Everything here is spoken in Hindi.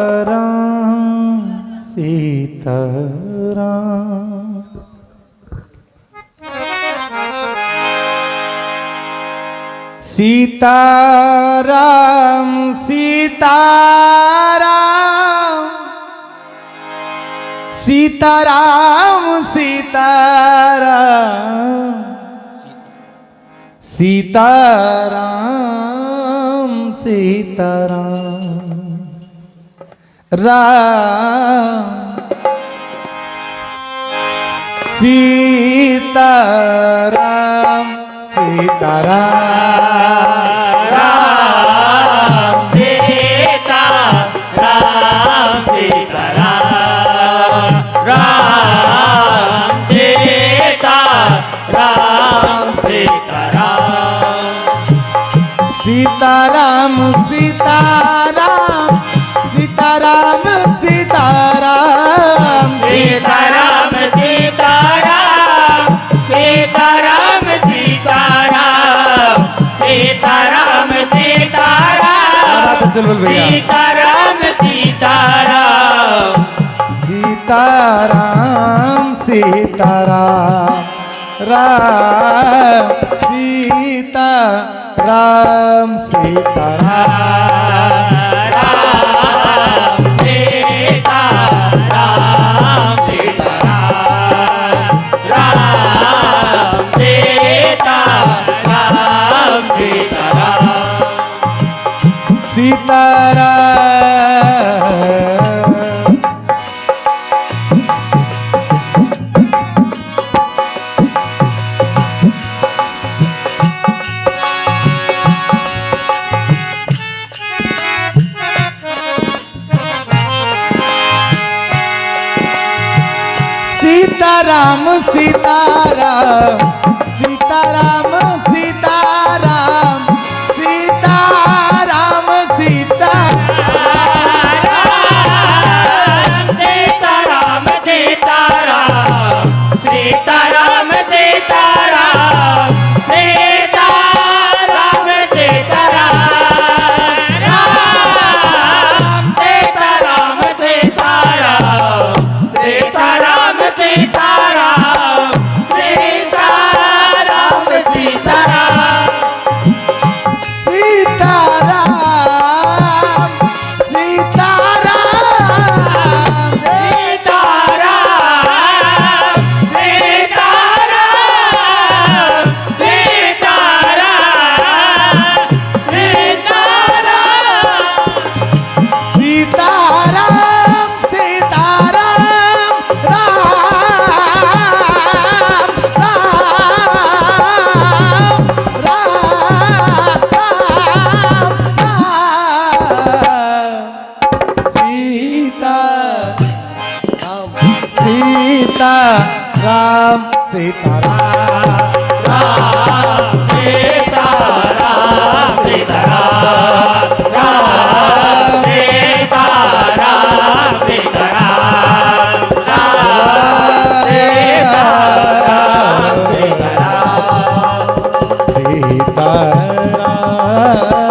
सीताराम सीताराम सीताराम सीताराम सीताराम सीताराम सीताराम सीताराम राम सीताराम सीताराम राम सीताराम सीताराम राम सीताराम सीताराम सीताराम सीताराम सीताराम सीताराम सीताराम सीताराम सीताराम सीताराम सीताराम सीताराम सीताराम सीताराम सीताराम राम सीताराम सीताराम सीताराम सीताराम सीताराम सीताराम सीताराम सीताराम सीताराम सीताराम सीताराम सीताराम सीताराम सीताराम सीताराम सीताराम सीताराम सीताराम सीताराम राम सीताराम राम सीताराम सीताराम राम सीताराम सीताराम राम सीताराम सीताराम सीताराम